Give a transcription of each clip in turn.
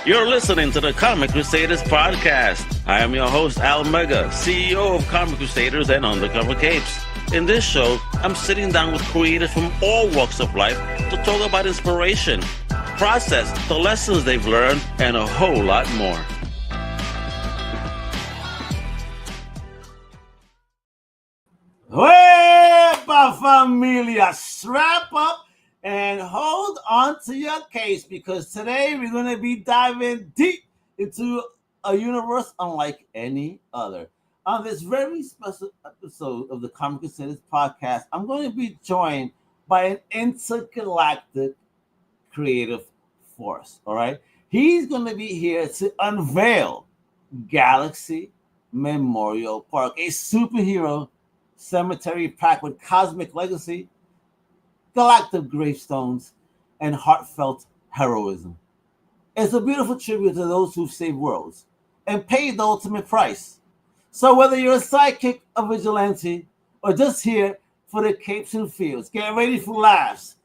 You're listening to the Comic Crusaders podcast. I am your host, Al Mega, CEO of Comic Crusaders and Undercover Capes. In this show, I'm sitting down with creators from all walks of life to talk about inspiration, process, the lessons they've learned, and a whole lot more. Wepa familia, strap up and hold on to your case, because today we're going to be diving deep into a universe unlike any other. On this very special episode of the Comic Crusaders podcast, I'm going to be joined by an intergalactic creative force, all right? He's going to be here to unveil Galaxy Memorial Park, a superhero cemetery packed with cosmic legacy, galactic gravestones, and heartfelt heroism. It's a beautiful tribute to those who've saved worlds and paid the ultimate price. So whether you're a sidekick, a vigilante, or just here for the capes and fields, get ready for laughs,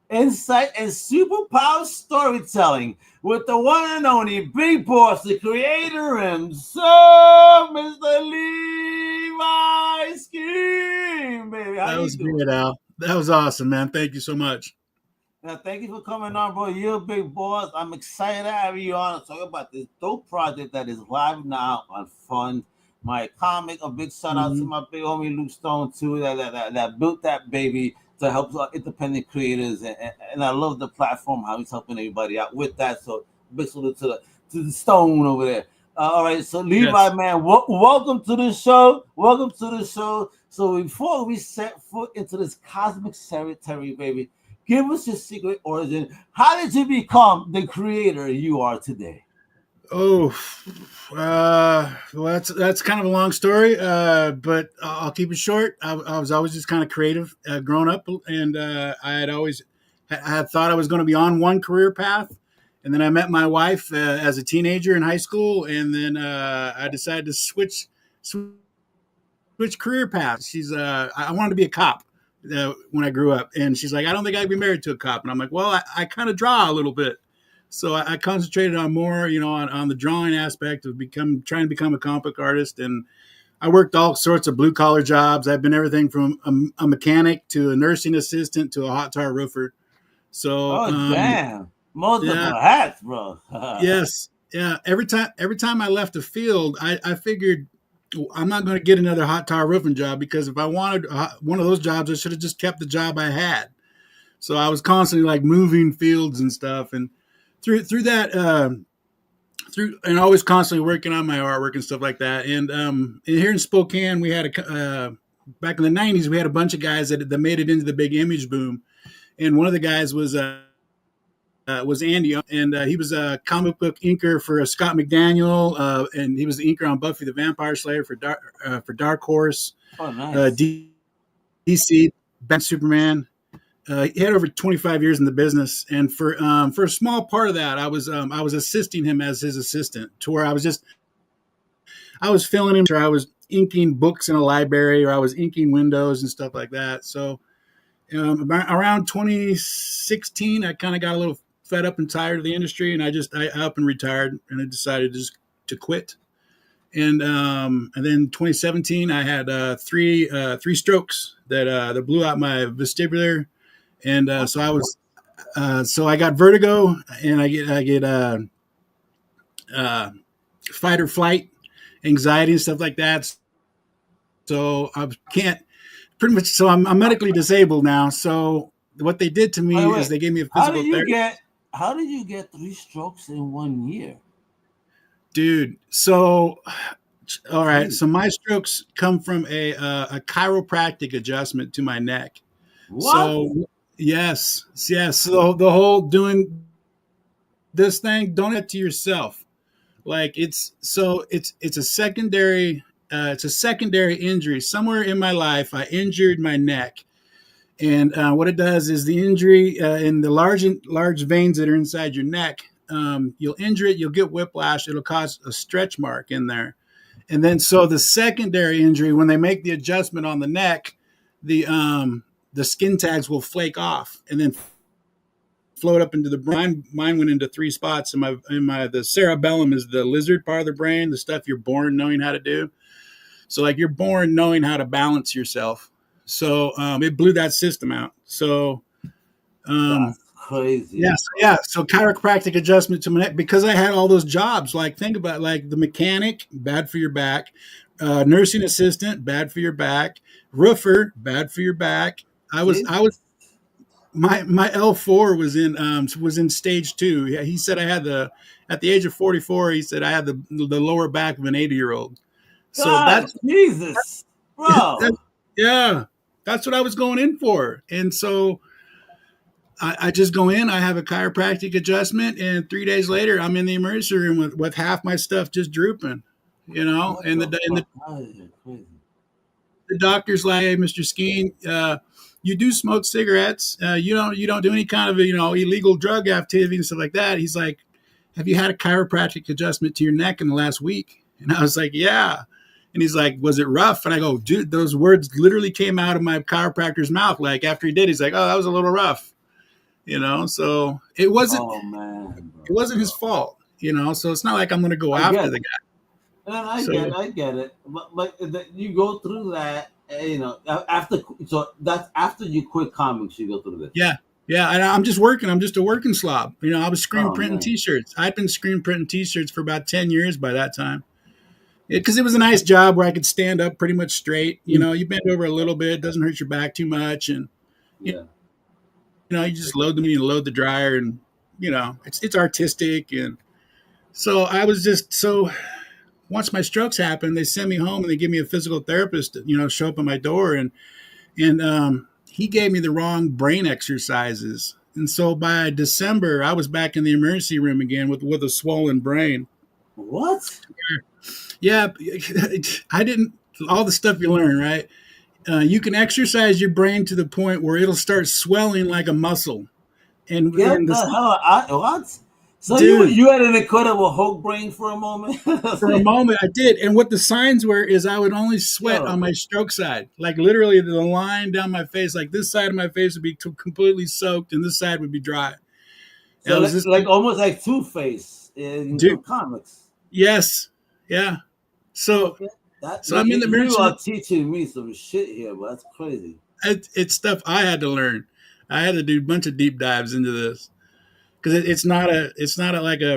insight, and superpower storytelling with the one and only big boss, the creator himself, Mr. Levi Skeen, baby. That was great, Al. That was awesome, man. Thank you so much. Now, thank you for coming on, bro. You're a big boss. I'm excited to have you on to talk about this dope project that is live now on Fund My Comic. A big shout out to my big homie Luke Stone too, that built that baby to help independent creators, and I love the platform, how he's helping everybody out with that. So big salute to the Stone over there. All right, so Levi, yes, man, welcome to the show. Welcome to the show. So before we set foot into this cosmic cemetery, baby, give us your secret origin. How did you become the creator you are today? Oh, well, that's kind of a long story, but I'll keep it short. I was always just kind of creative growing up, and I had thought I was going to be on one career path, and then I met my wife as a teenager in high school, and then I decided to switch career paths. I wanted to be a cop when I grew up, and she's like, I don't think I'd be married to a cop, and I'm like, well, I kind of draw a little bit. So I concentrated on more, on the drawing aspect of trying to become a comic book artist. And I worked all sorts of blue collar jobs. I've been everything from a mechanic to a nursing assistant to a hot tar roofer. So, damn, multiple hats, bro. Yes. Yeah. Every time I left the field, I figured I'm not going to get another hot tar roofing job, because if I wanted one of those jobs, I should have just kept the job I had. So I was constantly like moving fields and stuff. And through that, and always constantly working on my artwork and stuff like that. And here in Spokane, we had back in the 90s, we had a bunch of guys that made it into the big image boom. And one of the guys was Andy, and he was a comic book inker for Scott McDaniel, and he was the inker on Buffy the Vampire Slayer for Dark Horse, DC, Batman, Superman. He had over 25 years in the business, and for a small part of that, I was assisting him as his assistant, to where I was filling him, or I was inking books in a library, or I was inking windows and stuff like that. So around 2016, I kind of got a little fed up and tired of the industry, and I up and retired, and I decided to quit. And then 2017, I had three strokes that blew out my vestibular. And so I got vertigo, and I get fight or flight anxiety and stuff like that. So I can't pretty much. So I'm medically disabled now. So what they did to me is they gave me a physical therapy. How did you get 3 strokes in 1 year, dude? So all right. So my strokes come from a chiropractic adjustment to my neck. What? So yes. So the whole doing this thing, don't do it to yourself. Like it's a secondary injury. Somewhere in my life, I injured my neck, and what it does is the injury in the large veins that are inside your neck. You'll injure it, you'll get whiplash. It'll cause a stretch mark in there, and then so the secondary injury, when they make the adjustment on the neck, the skin tags will flake off, and then flowed up into the brain. Mine went into 3 spots. The cerebellum is the lizard part of the brain, the stuff you're born knowing how to do. So like you're born knowing how to balance yourself. So it blew that system out. So that's crazy. Yeah. So chiropractic adjustment to my neck, because I had all those jobs. Like think about like the mechanic, bad for your back. Nursing assistant, bad for your back. Roofer, bad for your back. I was my L4 was in stage 2. Yeah, he said I had at the age of 44. He said I had the lower back of an 80-year-old. So that's Jesus, bro. That's what I was going in for. And so I just go in, I have a chiropractic adjustment, and 3 days later, I'm in the emergency room with half my stuff just drooping, and the doctor's like, "Hey, Mr. Skeen, you do smoke cigarettes. You don't do any kind of illegal drug activity and stuff like that." He's like, "Have you had a chiropractic adjustment to your neck in the last week?" And I was like, "Yeah." And he's like, "Was it rough?" And I go, "Dude, those words literally came out of my chiropractor's mouth." Like after he did, he's like, "Oh, that was a little rough." So it wasn't. Oh man, it wasn't his fault. So it's not like I'm going to go after the guy. And I get it. But you go through that, after. So that's after you quit comics, you go through this. Yeah. And I'm just working. I'm just a working slob. I was screen printing T-shirts. I'd been screen printing T-shirts for about 10 years by that time. Because it was a nice job where I could stand up pretty much straight. You bend over a little bit, doesn't hurt your back too much, and you just load them, you load the dryer, and it's artistic. And so I was once my strokes happened, they sent me home and they give me a physical therapist to, show up at my door, and he gave me the wrong brain exercises. And so by December, I was back in the emergency room again with a swollen brain. What? Yeah, I didn't, all the stuff you learn, right? You can exercise your brain to the point where it'll start swelling like a muscle. What? So dude, you had an incredible Hulk brain for a moment? For a moment, I did. And what the signs were is I would only sweat on my stroke side. Like literally the line down my face, like this side of my face would be completely soaked and this side would be dry. So almost like Two-Face in comics. Yes. Yeah. So I'm in the emergency. You are teaching me some shit here, but that's crazy. It's stuff I had to learn. I had to do a bunch of deep dives into this because it's not a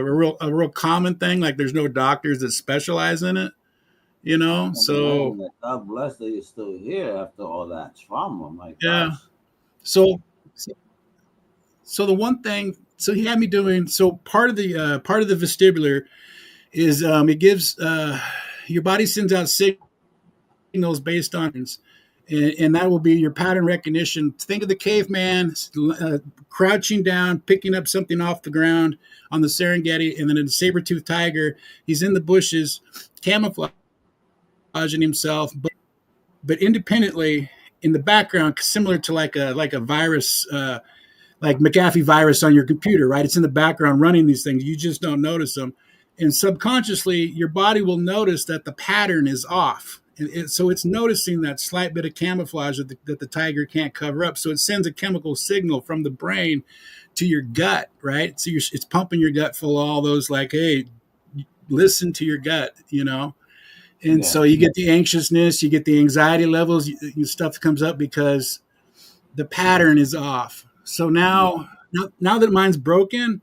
real common thing. Like there's no doctors that specialize in it, So God bless that you're still here after all that trauma. My yeah. gosh. So the one thing. So he had me doing. So part of the vestibular is it gives. Your body sends out signals based on, and that will be your pattern recognition. Think of the caveman crouching down, picking up something off the ground on the Serengeti, and then a saber-toothed tiger. He's in the bushes, camouflaging himself, but independently in the background, similar to like a virus, like McAfee virus on your computer, right? It's in the background running these things. You just don't notice them. And subconsciously, your body will notice that the pattern is off. So it's noticing that slight bit of camouflage that the tiger can't cover up. So it sends a chemical signal from the brain to your gut, right? So it's pumping your gut full of all those like, hey, listen to your gut, And so you get the anxiousness, you get the anxiety levels, stuff comes up because the pattern is off. So now that mine's broken,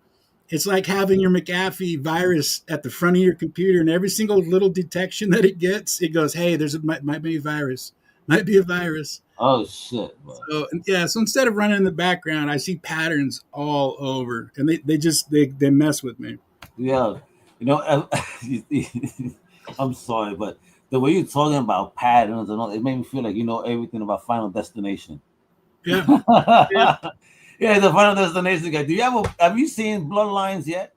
it's like having your McAfee virus at the front of your computer, and every single little detection that it gets, it goes, "Hey, might be a virus. Might be a virus." Oh shit! Bro. So instead of running in the background, I see patterns all over, and they mess with me. Yeah, I'm sorry, but the way you're talking about patterns and all, it made me feel like you know everything about Final Destination. Yeah. Yeah, the Final Destination guy. Have you seen Bloodlines yet?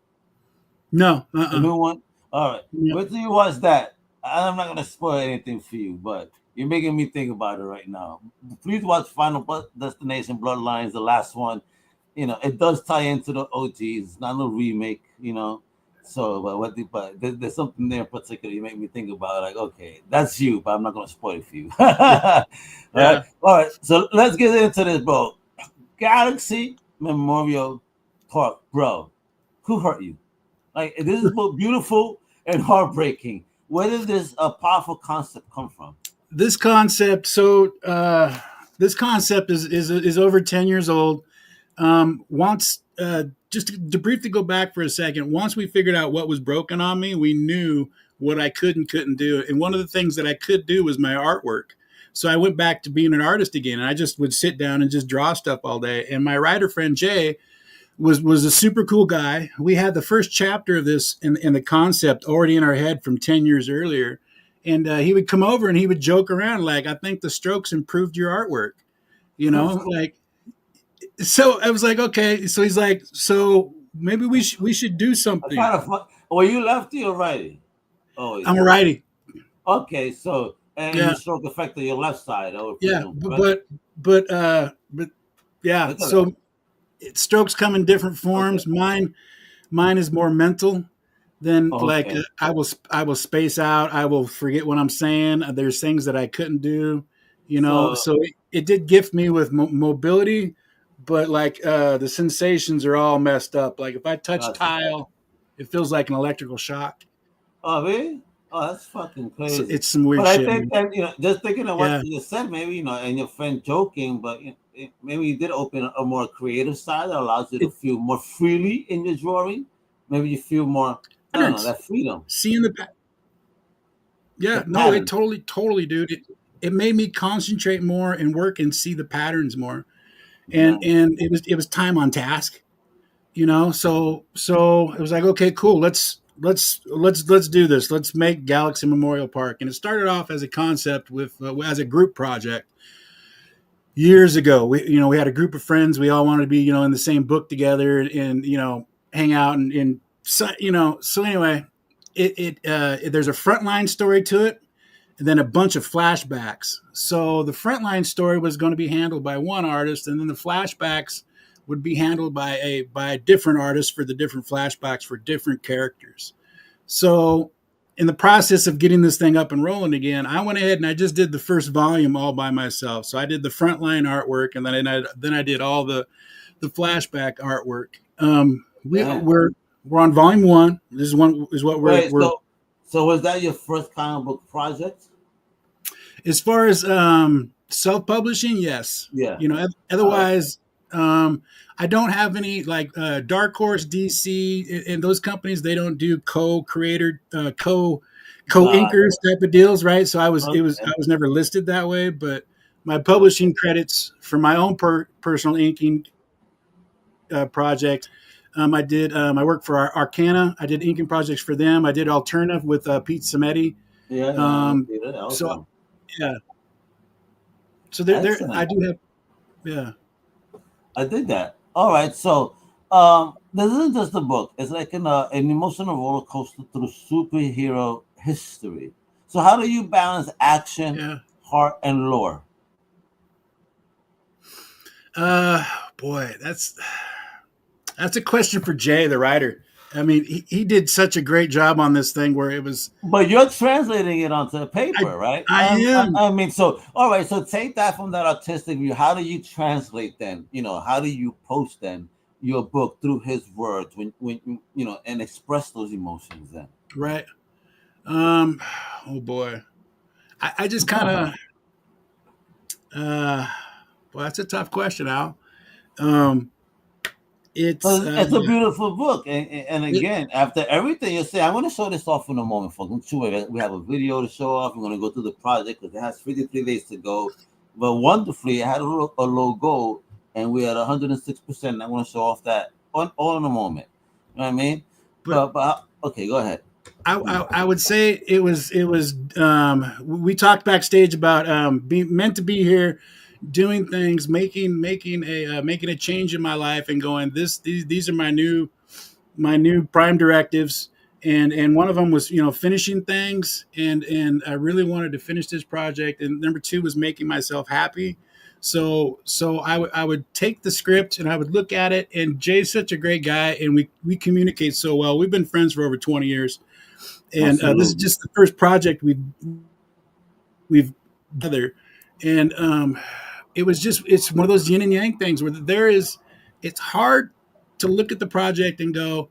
No. The new one? All right. Yeah. Wait till you watch that. I'm not going to spoil anything for you, but you're making me think about it right now. Please watch Final Destination Bloodlines, the last one. It does tie into the OGs. It's not no remake, So, but there's something there in particular you make me think about. Like, okay, that's you, but I'm not going to spoil it for you. All right. So let's get into this, bro. Galaxy Memorial talk, bro. Who hurt you? Like this is both beautiful and heartbreaking. Where did this powerful concept come from? This concept, this concept is over 10 years old. Once just to briefly go back for a second, once we figured out what was broken on me, we knew what I could and couldn't do. And one of the things that I could do was my artwork. So I went back to being an artist again, and I just would sit down and just draw stuff all day. And my writer friend Jay was a super cool guy. We had the first chapter of this in the concept already in our head from 10 years earlier. And he would come over and he would joke around like, I think the Strokes improved your artwork, like, so I was like, okay. So he's like, so maybe we should do something. Kind of fun. Were you lefty or righty? Oh, I'm a righty. Okay, so your stroke affected your left side. But yeah. So strokes come in different forms. Okay. Mine is more mental. Then I will space out. I will forget what I'm saying. There's things that I couldn't do, So it did gift me with mobility, but the sensations are all messed up. Like if I touch tile, it feels like an electrical shock. Oh, really? Oh, that's fucking crazy. So it's some weird shit. But I think that, just thinking of what you said, maybe, and your friend joking, but maybe you did open a more creative side that allows you to feel more freely in your drawing. Maybe you feel more, I don't know, that freedom. Seeing the it totally, dude. It made me concentrate more and work and see the patterns more. And it was time on task, So it was like, okay, cool. Let's do this. Let's make Galaxy Memorial Park. And it started off as a concept as a group project years ago. We had a group of friends. We all wanted to be, in the same book together and hang out and so anyway, there's a frontline story to it. And then a bunch of flashbacks. So the frontline story was going to be handled by one artist, and then the flashbacks would be handled by a different artist for the different flashbacks for different characters. So in the process of getting this thing up and rolling again, I went ahead and I just did the first volume all by myself. So I did the frontline artwork, and then I did all the flashback artwork. We're on volume 1. This is what we're. So was that your first comic book project? As far as self-publishing, yes. Yeah. Otherwise, I don't have any Dark Horse, DC, and those companies. They don't do co-creator, co-inkers type of deals, right? So I was never listed that way. But my publishing credits for my own personal inking project. I worked for Arcana. I did inking projects for them. I did Alternative with Pete Sametti. So there I do have. Yeah. I did that. All right. So this isn't just a book. It's like an emotional roller coaster through superhero history. So how do you balance action, heart, and lore? Boy, that's a question for Jay, the writer. I mean, he did such a great job on this thing where it was. But you're translating it onto paper, right? I am. I mean, so all right. So take that from that artistic view. How do you translate then? How do you post then your book through his words when and express those emotions then? Right. Oh boy, I just kind of. Well, that's a tough question, Al. It's a beautiful book, and again, after everything you say, I'm going to show this off in a moment, folks. I'm sure we have a video to show off. We're going to go through the project because it has 53 days to go. But wonderfully, it had a logo, and we had 106%. I want to show off that all in a moment. You know what I mean? But okay, go ahead. I would say it was. We talked backstage about being meant to be here, doing things, making a change in my life, and going these are my new prime directives, and one of them was finishing things, and I really wanted to finish this project, and number 2 was making myself happy. So I would take the script and I would look at it, and Jay's such a great guy, and we communicate so well. We've been friends for over 20 years, and this is just the first project we've together, and it's one of those yin and yang things where it's hard to look at the project and go,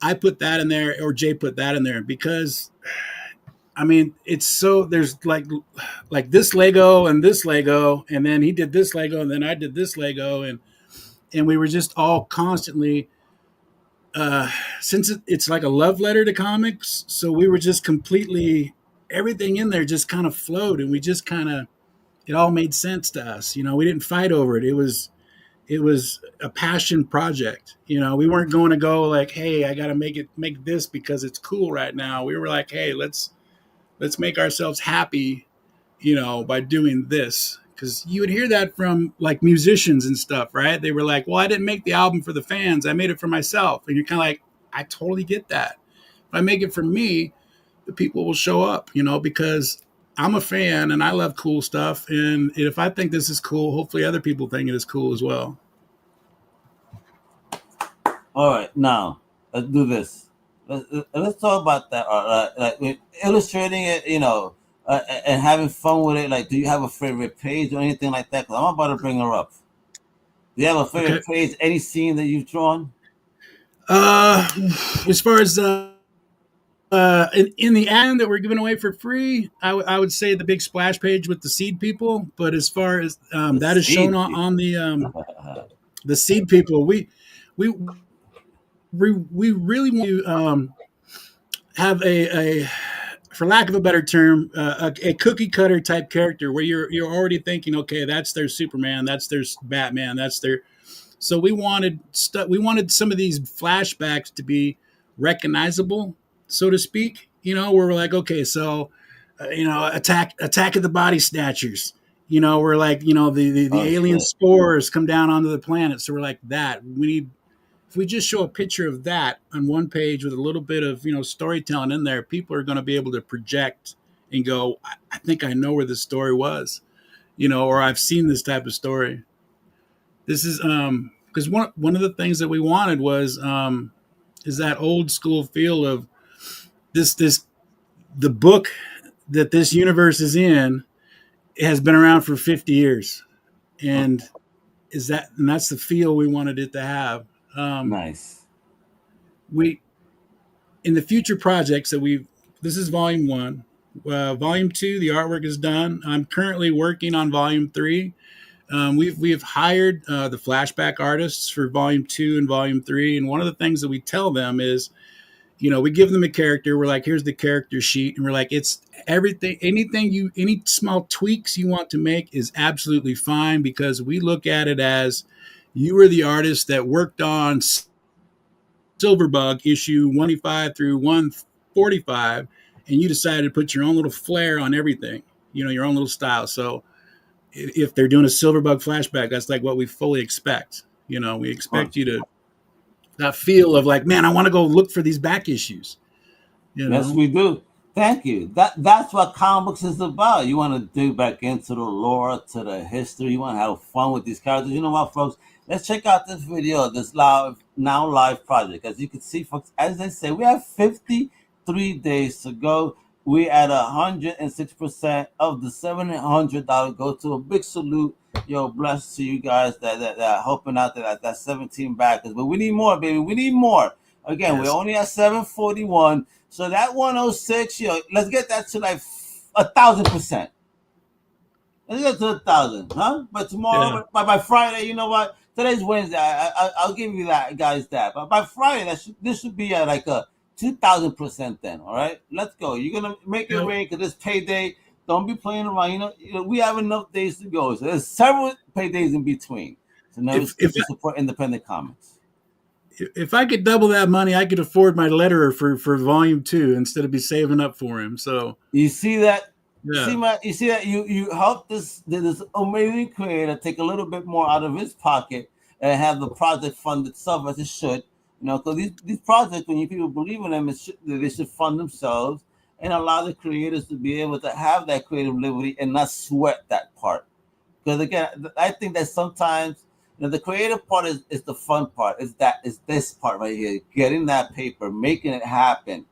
I put that in there, or Jay put that in there, because I mean, it's so, there's like this Lego and this Lego, and then he did this Lego, and then I did this Lego, and we were just all constantly, since it's like a love letter to comics, so we were just completely, everything in there just kind of flowed, and we just kind of, it all made sense to us. You know, we didn't fight over it. It was a passion project. You know, we weren't going to go like, hey, I got to make this because it's cool right now. We were like, hey, let's make ourselves happy, you know, by doing this. Because you would hear that from like musicians and stuff, right? They were like, well, I didn't make the album for the fans. I made it for myself. And you're kind of like, I totally get that. If I make it for me, the people will show up, you know, because I'm a fan and I love cool stuff. And if I think this is cool, hopefully other people think it is cool as well. All right, now let's do this. Let's talk about that. Like illustrating it, you know, and having fun with it. Like, do you have a favorite page or anything like that? Because I'm about to bring her up. Do you have a favorite page? Any scene that you've drawn? As far as in the ad that we're giving away for free, I would say the big splash page with the seed people. But as far as that is shown on the seed people, we really want to have a for lack of a better term, a cookie cutter type character where you're already thinking, okay, that's their Superman, that's their Batman, that's their. So we wanted some of these flashbacks to be recognizable, so to speak. You know, where we're like, okay, so you know, attack of the body snatchers. You know, we're like, you know, the alien spores come down onto the planet, so we're like that. We need. If we just show a picture of that on one page with a little bit of, you know, storytelling in there, people are going to be able to project and go, I think I know where this story was, you know, or I've seen this type of story. This is because one of the things that we wanted was is that old school feel of the book that this universe is in. It has been around for 50 years, and that's the feel we wanted it to have. Nice. We in the future projects that this is volume 1. Volume 2, the artwork is done. I'm currently working on volume 3. We've hired the flashback artists for volume 2 and volume 3, and one of the things that we tell them is, you know, we give them a character. We're like, here's the character sheet, and we're like, it's everything, any small tweaks you want to make is absolutely fine, because we look at it as you were the artist that worked on Silverbug issue 185 through 145, and you decided to put your own little flair on everything, you know, your own little style. So if they're doing a Silverbug flashback, that's like what we fully expect. You know, we expect you to that feel of like, man, I want to go look for these back issues. You know? Yes, we do. Thank you. That's what comic books is about. You want to dig back into the lore, to the history. You want to have fun with these characters. You know what, folks? Let's check out this video, this live project. As you can see, folks, as I say, we have 53 days to go. We at 106% of the $700 go to. A big salute, blessed to you guys that helping out that 17 backers. But we need more, baby. We need more. Again, yes. We're only at 741. So that 106, let's get that to like 1,000%. Let's get to 1,000, huh? But tomorrow, by Friday, you know what? Today's Wednesday. I'll give you that, guys. That. But by Friday, this should be at like a 2,000% then. All right, let's go. You're gonna make it rain because it's payday. Don't be playing around. You know, we have enough days to go. So there's several paydays in between. So now if support independent comics. If I could double that money, I could afford my letterer for volume 2 instead of be saving up for him. So you see that. Yeah. You see that you help this amazing creator take a little bit more out of his pocket and have the project fund itself as it should. You know, because these projects, when people believe in them, they should fund themselves and allow the creators to be able to have that creative liberty and not sweat that part. Because again, I think that sometimes the creative part is the fun part. Is this part right here, getting that paper, making it happen.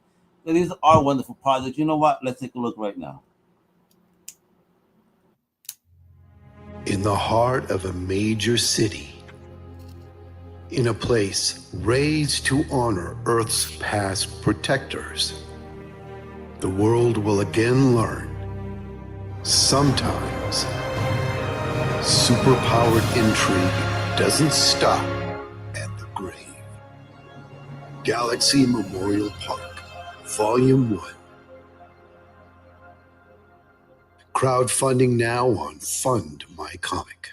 So these are wonderful projects. You know what? Let's take a look right now. In the heart of a major city, In a place raised to honor Earth's past protectors, the world will again learn sometimes superpowered intrigue doesn't stop at the grave. Galaxy Memorial Park, Volume 1. Crowdfunding now on Fund My Comic.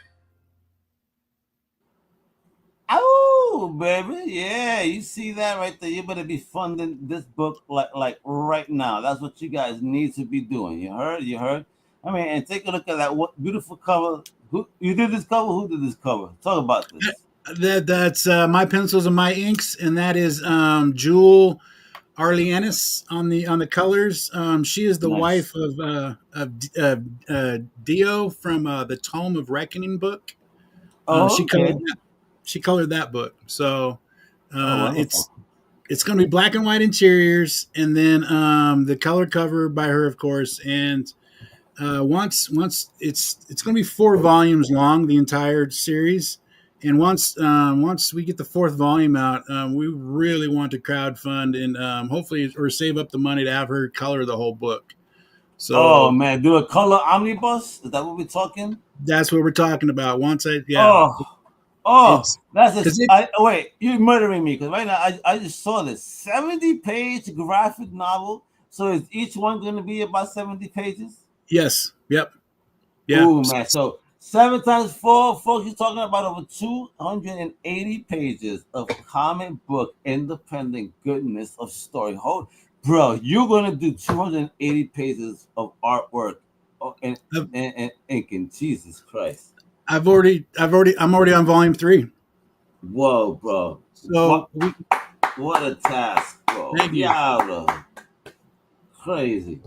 Oh, baby. Yeah, you see that right there. You better be funding this book like right now. That's what you guys need to be doing. You heard? You heard? I mean, and take a look at that beautiful cover. Who you did this cover? Who did this cover? Talk about this. That's My Pencils and My Inks, and that is Jewel Arlianis on the colors. She is the wife of Dio from the Tome of Reckoning book. She colored that book. So it's going to be black and white interiors, and then the color cover by her, of course. And once it's going to be 4 volumes long, the entire series. And once we get the 4th volume out, we really want to crowdfund and hopefully or save up the money to have her color the whole book. So, man, do a color omnibus? Is that what we're talking? That's what we're talking about. Wait, you're murdering me because right now I just saw this 70-page graphic novel. So is each one going to be about 70 pages? Yes. Yep. Yeah. Oh man, so 7 times 4, folks, you're talking about over 280 pages of comic book independent goodness of story. Bro, you're gonna do 280 pages of artwork and inking. Jesus Christ! I'm already on volume 3. Whoa, bro! So what a task, bro! Yeah, bro. Crazy.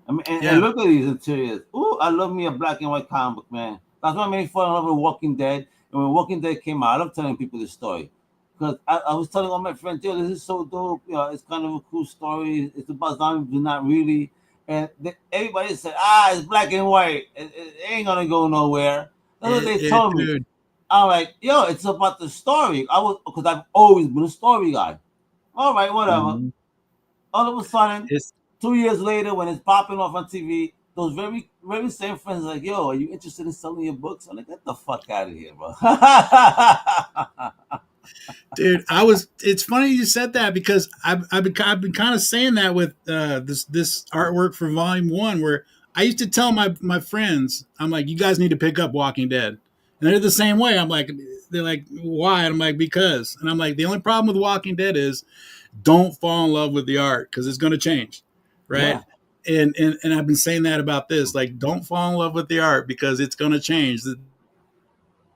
I mean, and look at these interiors. Ooh, I love me a black and white comic book, man. That's why I made fun of Walking Dead. And when Walking Dead came out, I love telling people this story. Because I was telling all my friends, yo, this is so dope. You know, it's kind of a cool story. It's about zombies, but not really. And everybody said, it's black and white. It ain't going to go nowhere. That's what they told me. I'm like, yo, it's about the story. Because I've always been a story guy. All right, whatever. Mm-hmm. All of a sudden, 2 years later, when it's popping off on TV, those very, very same friends are like, yo, are you interested in selling your books? I'm like, get the fuck out of here, bro. Dude, it's funny you said that because I've been kind of saying that with this artwork for volume 1, where I used to tell my friends, I'm like, you guys need to pick up Walking Dead. And they're the same way. They're like, why? And I'm like, because. And I'm like, the only problem with Walking Dead is don't fall in love with the art because it's going to change. Right. Yeah. And I've been saying that about this, like, don't fall in love with the art because it's going to change.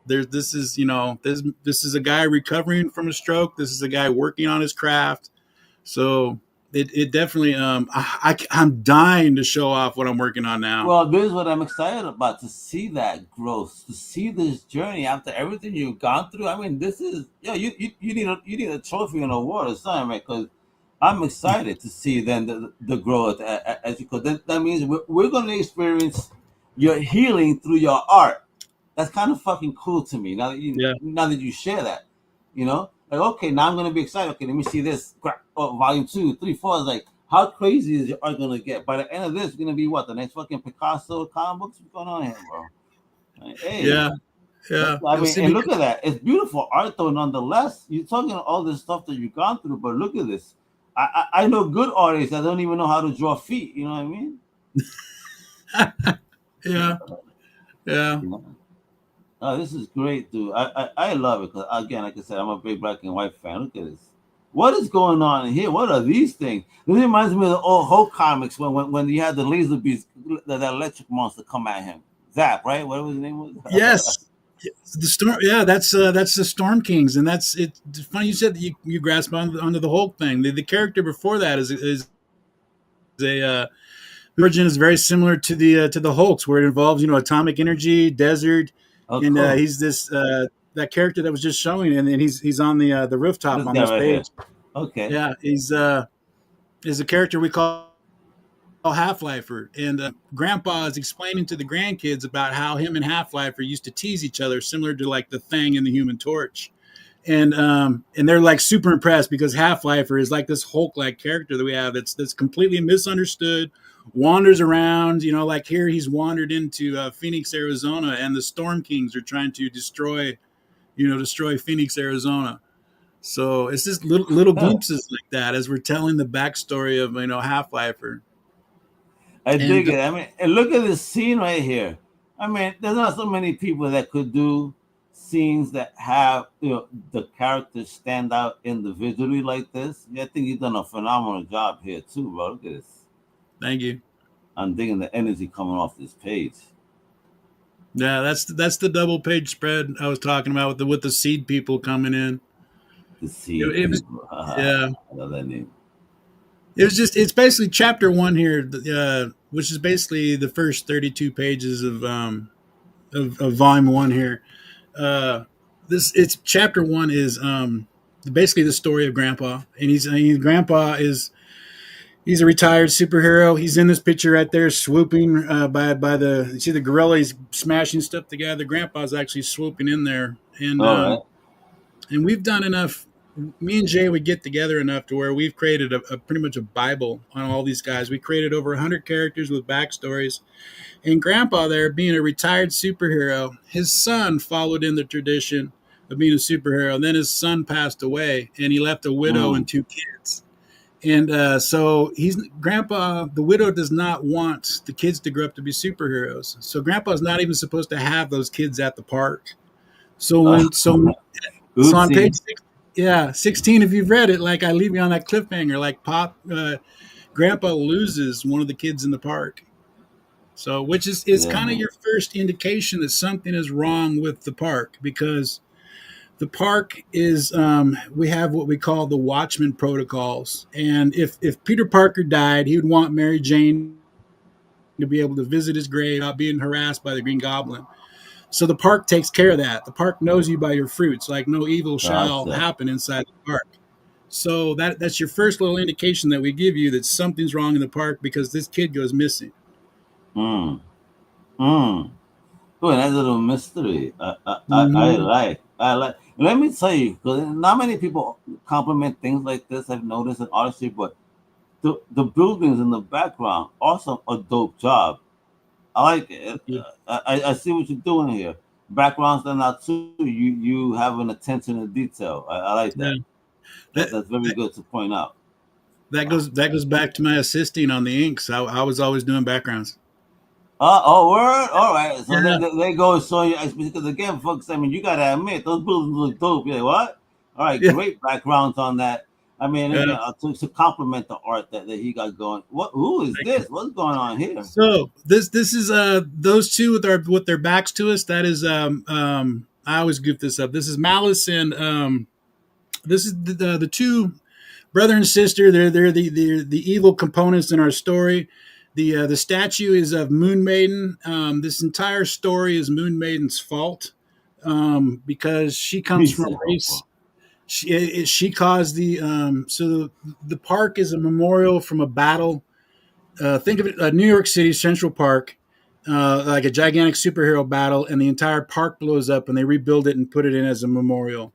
This is a guy recovering from a stroke. This is a guy working on his craft. So it definitely, I'm dying to show off what I'm working on now. Well, this is what I'm excited about, to see that growth, to see this journey after everything you've gone through. I mean, this is, you need a trophy and award or something, right? Because I'm excited to see then the growth as you go. That means we're going to experience your healing through your art. That's kind of fucking cool to me. Now that you share that, like, okay, now I'm going to be excited. Okay, let me see this volume 2, 3, 4. It's like, how crazy is your art going to get? By the end of this, it's going to be what, the next fucking Picasso comic books? What's going on here, bro? Like, hey, yeah. I mean, and look at that. It's beautiful art, though. Nonetheless, you're talking all this stuff that you've gone through, but look at this. I know good artists that don't even know how to draw feet. You know what I mean? Yeah. Oh, this is great, dude. I love it because, again, like I said, I'm a big black and white fan. Look at this. What is going on in here? What are these things? This reminds me of the old Hulk comics when you had the laser beast, that electric monster come at him. Zap, right? What was his name? Yes. The storm, that's the Storm Kings, and it's funny you said that you grasp onto the Hulk thing. The character before that is a origin is very similar to the Hulks, where it involves atomic energy, desert, and cool. He's this that character that was just showing, and he's on the rooftop on this page. Okay, yeah, he's a character we call Half-Lifer, and Grandpa is explaining to the grandkids about how him and Half-Lifer used to tease each other, similar to like the Thing and the Human Torch. And they're like super impressed because Half-Lifer is like this Hulk-like character that we have that's completely misunderstood, wanders around, like here he's wandered into Phoenix, Arizona, and the Storm Kings are trying to destroy Phoenix, Arizona. So it's just little glimpses like that as we're telling the backstory of Half-Lifer. I dig it. I mean, and look at this scene right here. I mean, there's not so many people that could do scenes that have the characters stand out individually like this. Yeah, I think you've done a phenomenal job here too, bro. Look at this. Thank you. I'm digging the energy coming off this page. Yeah, that's the double page spread I was talking about with the seed people coming in. The seed people. Yeah, I love that name. It's basically chapter 1 here, which is basically the first 32 pages of volume 1 here. It's chapter 1 is basically the story of Grandpa, and Grandpa is he's a retired superhero. He's in this picture right there, swooping by the you see the gorilla. He's smashing stuff together. Grandpa's actually swooping in there, and right. And we've done enough. Me and Jay would get together enough to where we've created a pretty much a Bible on all these guys. We created over 100 characters with backstories. And Grandpa there, being a retired superhero, his son followed in the tradition of being a superhero. And then his son passed away, and he left a widow and 2 kids. And so Grandpa, the widow does not want the kids to grow up to be superheroes. So Grandpa's not even supposed to have those kids at the park. So on page 16, if you've read it, like I leave you on that cliffhanger, like Grandpa loses one of the kids in the park. So, which is kind of your first indication that something is wrong with the park, because the park is, we have what we call the Watchman protocols. And if Peter Parker died, he would want Mary Jane to be able to visit his grave without being harassed by the Green Goblin. So the park takes care of that. The park knows you by your fruits, like no evil shall happen inside the park. So that's your first little indication that we give you that something's wrong in the park because this kid goes missing. Oh, that's a little mystery. I like. Let me tell you, because not many people compliment things like this. I've noticed in artistry, but the buildings in the background also a dope job. I like it. I see what you're doing here. Background stand out too. You have an attention to detail. I like that. That's very good to point out. That goes back to my assisting on the inks. I was always doing backgrounds. Word. All right. So they go showing you, because again, folks, I mean, you gotta admit those buildings look dope. You're like, what? All right, great backgrounds on that. I mean, to compliment the art that he got going. Who is this? What's going on here? So this is those two with their backs to us. That is I always goof this up. This is Malice and this is the two brother and sister. They're the evil components in our story. The statue is of Moon Maiden. This entire story is Moon Maiden's fault because she comes from a race. She caused so the park is a memorial from a battle. Think of it, New York City Central Park, like a gigantic superhero battle, and the entire park blows up, and they rebuild it and put it in as a memorial.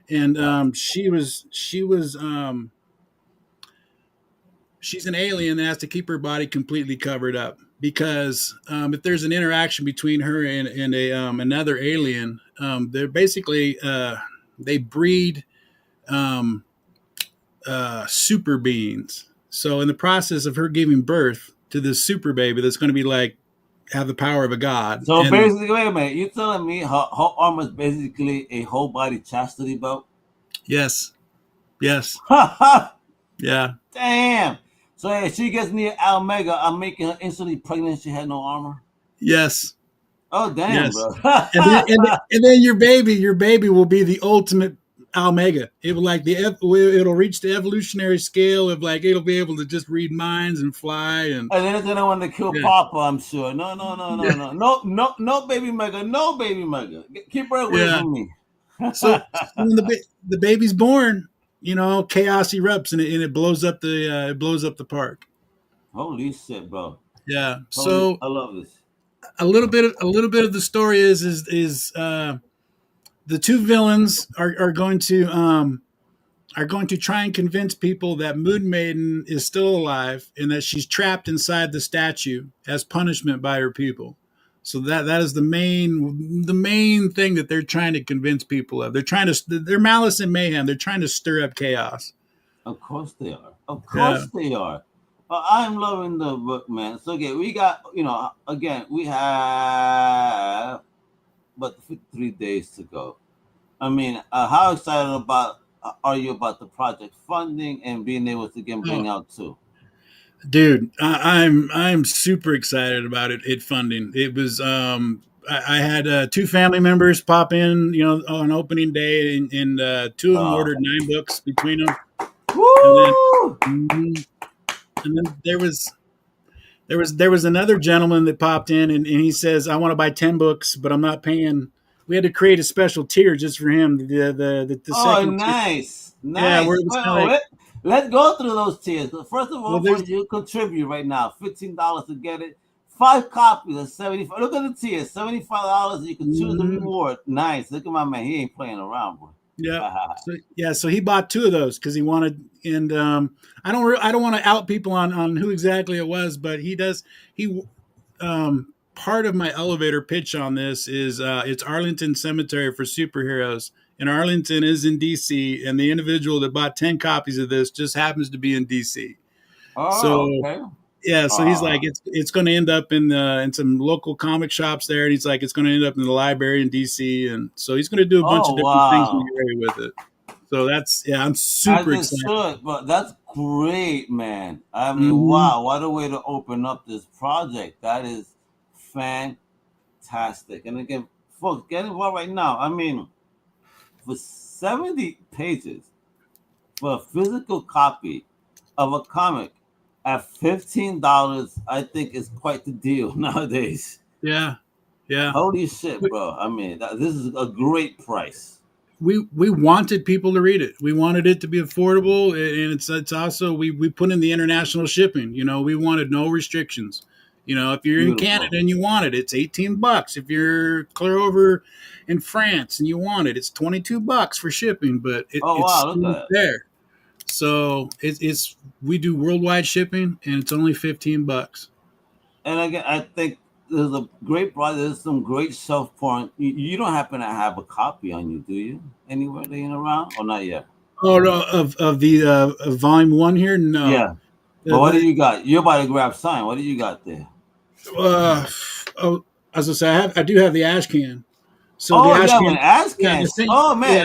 And she's an alien that has to keep her body completely covered up because if there's an interaction between her and another alien, they're basically they breed super beings. So in the process of her giving birth to this super baby that's going to be like have the power of a god. So basically, wait a minute, you're telling me her armor is basically a whole body chastity belt? Yes. Yeah. Damn. So if she gets near Omega, I'm making her instantly pregnant. She had no armor. Yes. Oh damn, bro. and then your baby will be the ultimate Omega. It will it'll reach the evolutionary scale of like it'll be able to just read minds and fly and then it's gonna want to kill Papa. I'm sure. No baby Mega. No baby Mega. Keep her away from me. So when the baby's born, chaos erupts and it blows up the park. Holy shit, bro. Yeah. Holy, So I love this. a little bit of the story is the two villains are going to try and convince people that Moon Maiden is still alive and that she's trapped inside the statue as punishment by her people. So that is the main thing that they're trying to convince people of. They're malice and mayhem. They're trying to stir up chaos. Of course they are. Of Yeah. course they are. But I'm loving the book, man. So again, we got, again, we have but 3 days to go. I mean, how excited are you about the project funding and being able to again bring out two? Dude, I'm super excited about it funding. It was I had two family members pop in, on opening day, and two of them ordered 9 books between them. Woo! And then there was another gentleman that popped in, and he says, I want to buy 10 books, but I'm not paying. We had to create a special tier just for him. The second nice, tier. nice. Yeah, where it was let's go through those tiers. First of all, you contribute right now, $15 to get it. 5 copies of $75. Look at the tiers, $75. You can choose the reward. Nice. Look at my man. He ain't playing around, bro. Yeah. So he bought 2 of those because he wanted, and I don't want to out people on who exactly it was, but he does. Part of my elevator pitch on this is it's Arlington Cemetery for Superheroes, and Arlington is in DC, and the individual that bought 10 copies of this just happens to be in DC. Okay. Yeah, so he's like, it's going to end up in some local comic shops there, and he's like, it's going to end up in the library in DC, and so he's going to do a bunch of different things with it. So I'm super excited. But that's great, man. I mean, wow, what a way to open up this project. That is fantastic. And again, folks, get involved right now. I mean, for 70 pages for a physical copy of a comic at $15, I think is quite the deal nowadays. Yeah. Holy shit, bro. I mean, this is a great price. We wanted people to read it. We wanted it to be affordable, and it's also we put in the international shipping. We wanted no restrictions. If you're in Canada and you want it, it's $18. If you're clear over in France and you want it, it's $22 for shipping. But it's there. So we do worldwide shipping, and it's only $15. And again, I think there's a great project. There's some great self-porn. You don't happen to have a copy on you, do you? Anywhere laying around, or not yet? Oh no, of the volume 1 here, no. Yeah. But what do you got? You're about to grab sign. What do you got there? As I say, I do have the ash can. So the ash can. Yeah,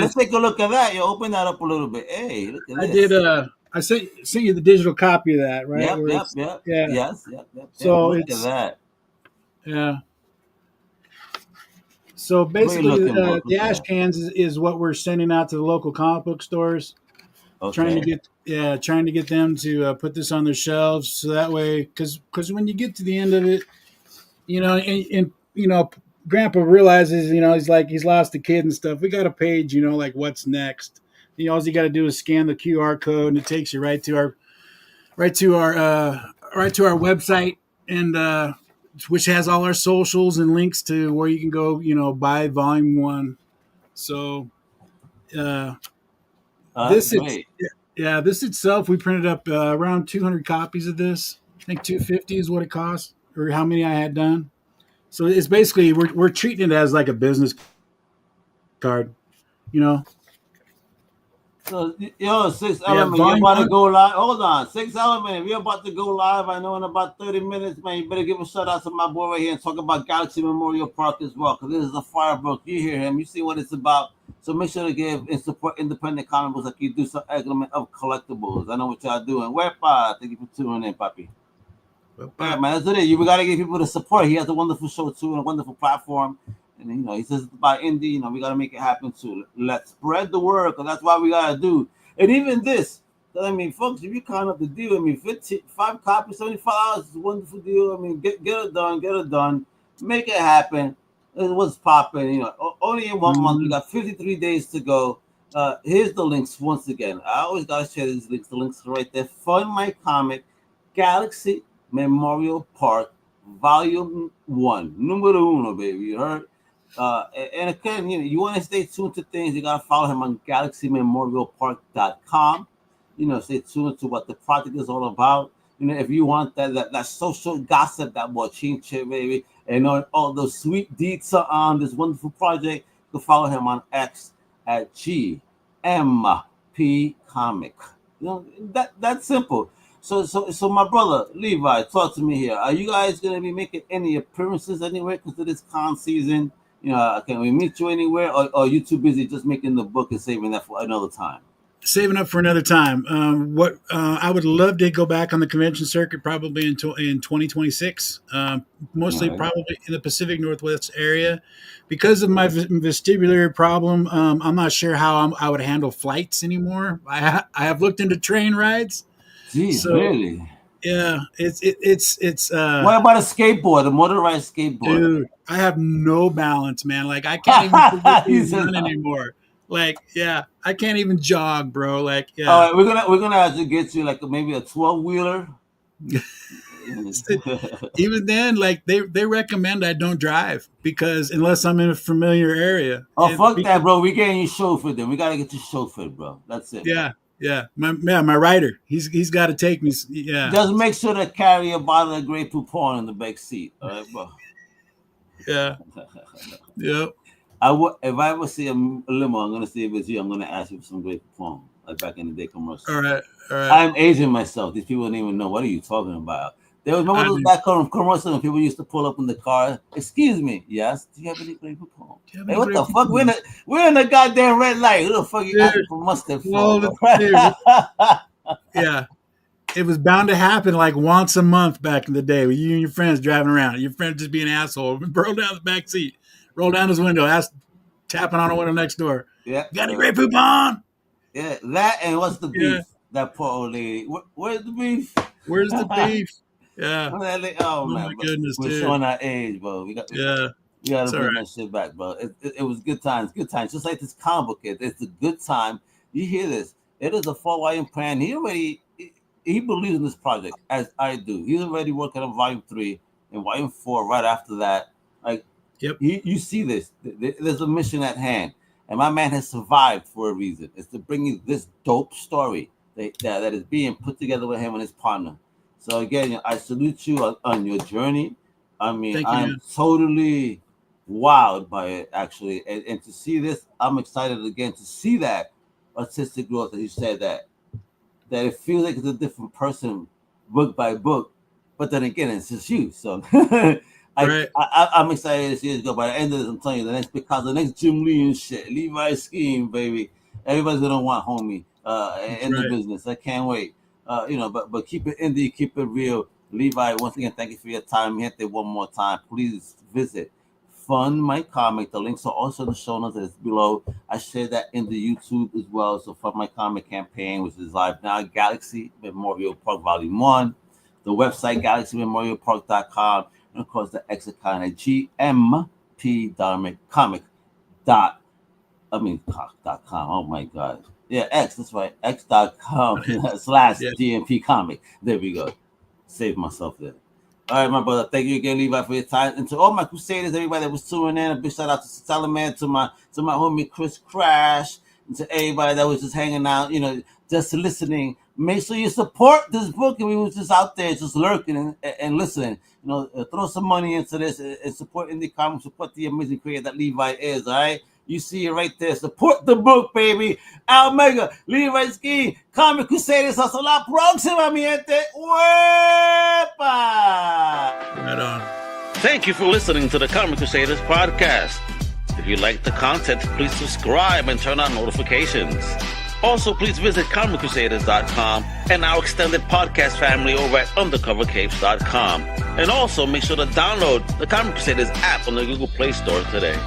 let's take a look at that. You open that up a little bit. Hey, look at this. I sent you the digital copy of that, right? Yep. Yeah. Yes. So look at that. Yeah. So basically, the ash cans is what we're sending out to the local comic book stores, trying to get them to put this on their shelves, so that way, because when you get to the end of it, and Grandpa realizes, he's lost a kid and stuff. We got a page, like what's next. All you got to do is scan the QR code, and it takes you right to our website, and which has all our socials and links to where you can go, buy volume 1. So, this itself, we printed up around 200 copies of this. I think $250 is what it cost, or how many I had done. So it's basically we're treating it as like a business card, So, 6 Element, you're about to go live. Hold on, 6 Element, if you're about to go live, I know in about 30 minutes, man, you better give a shout out to my boy right here and talk about Galaxy Memorial Park as well, because this is a firebrook. You hear him, you see what it's about. So make sure to give and support independent comic books like you do some element of collectibles. I know what y'all doing. Thank you for tuning in, Papi. Yeah, man, that's it. We got to give people the support. He has a wonderful show, too, and a wonderful platform. And, he says about indie, we got to make it happen, too. Let's spread the word, because that's what we got to do. And even this, I mean, folks, if you count up the deal, I mean, 5 copies, $75 is a wonderful deal. I mean, get it done. Make it happen. It was popping, only in 1 month. We got 53 days to go. Here's the links once again. I always got to share these links. The links are right there. Fund My Comic, Galaxy Memorial Park, Volume 1. Numero uno, baby. You heard? And again, you want to stay tuned to things. You got to follow him on GalaxyMemorialPark.com. Stay tuned to what the project is all about. If you want that social gossip, that bochinche, baby, and all those sweet deets on this wonderful project, you can follow him on X at GMP Comic. That's simple. So my brother Levi, talk to me here. Are you guys gonna be making any appearances anywhere because of this con season? Can we meet you anywhere, or are you too busy just making the book and saving that for another time? Saving up for another time. I would love to go back on the convention circuit probably in 2026. Mostly probably in the Pacific Northwest area, because of my vestibular problem. I'm not sure how I would handle flights anymore. I have looked into train rides. Jeez, really? Yeah, it's. What about a skateboard, a motorized skateboard? Dude, I have no balance, man. Like I can't even run anymore. Like, yeah, I can't even jog, bro. Like, yeah. All right, we're gonna have to get you like maybe a 12-wheeler. Even then, like they recommend I don't drive because unless I'm in a familiar area. Oh, fuck that, bro. We getting you chauffeured then. We gotta get you chauffeured, bro. That's it. Yeah. Yeah, my rider. He's got to take me. Yeah, just make sure to carry a bottle of Grey Poupon in the back seat. All right, bro. Yeah. Yep. If I ever see a limo, I'm gonna see if it's you. I'm gonna ask you for some Grey Poupon, like back in the day commercial. All right. I'm aging myself. These people don't even know. What are you talking about? There was that commercial when people used to pull up in the car. Excuse me. Yes. Do you have any Grey Poupon? Hey, what the fuck? We're in the goddamn red light. Who the fuck you asking for mustard for? Yeah. It was bound to happen like once a month back in the day with you and your friends driving around. Your friend just being an asshole. Roll down the back seat. Roll down his window. Tapping on a window next door. Yeah. Got any Grey Poupon? Yeah. That and what's the beef? Yeah. That poor old lady. Where's the beef? Where's the beef? Yeah. Oh man, my goodness, we're showing our age, bro. We gotta bring that shit back, bro. It was good times. Just like this comic book kid. It's a good time. You hear this? It is a 4-volume plan. He believes in this project as I do. He's already working on volume 3 and volume 4 right after that. Like, yep. You see this? There's a mission at hand, and my man has survived for a reason. It's to bring you this dope story that is being put together with him and his partner. So again, I salute you on your journey. I mean, I'm totally wowed by it, actually. And to see this, I'm excited again to see that artistic growth that you said that it feels like it's a different person book by book. But then again, it's just you. So I'm excited to see it go. By the end of this, I'm telling you, the next Jim Lee and shit, Levi Skeen, baby. Everybody's going to want homie in the business. I can't wait. But keep it indie, keep it real. Levi, once again, thank you for your time. Hit it one more time. Please visit Fund My Comic. The links are also in the show notes that's below. I share that in the YouTube as well. So Fund My Comic campaign, which is live now, Galaxy Memorial Park Volume 1. The website, GalaxyMemorialPark.com. And of course, the X account at GMP.com. Oh my God. Yeah, X, that's right. X.com / GMP comic. There we go. Saved myself there. All right, my brother. Thank you again, Levi, for your time. And to all my Crusaders, everybody that was tuning in, a big shout out to Salaman, to my homie Chris Crash, and to everybody that was just hanging out, just listening. Make sure you support this book. And we was just out there just lurking and listening. Throw some money into this and support indie comics, support the amazing creator that Levi is, all right? You see it right there. Support the book, baby. Almega, Levi Skeen, Comic Crusaders, hasta la próxima, mi gente. Right on. Thank you for listening to the Comic Crusaders podcast. If you like the content, please subscribe and turn on notifications. Also, please visit comiccrusaders.shop and our extended podcast family over at undercovercapes.com. And also, make sure to download the Comic Crusaders app on the Google Play Store today.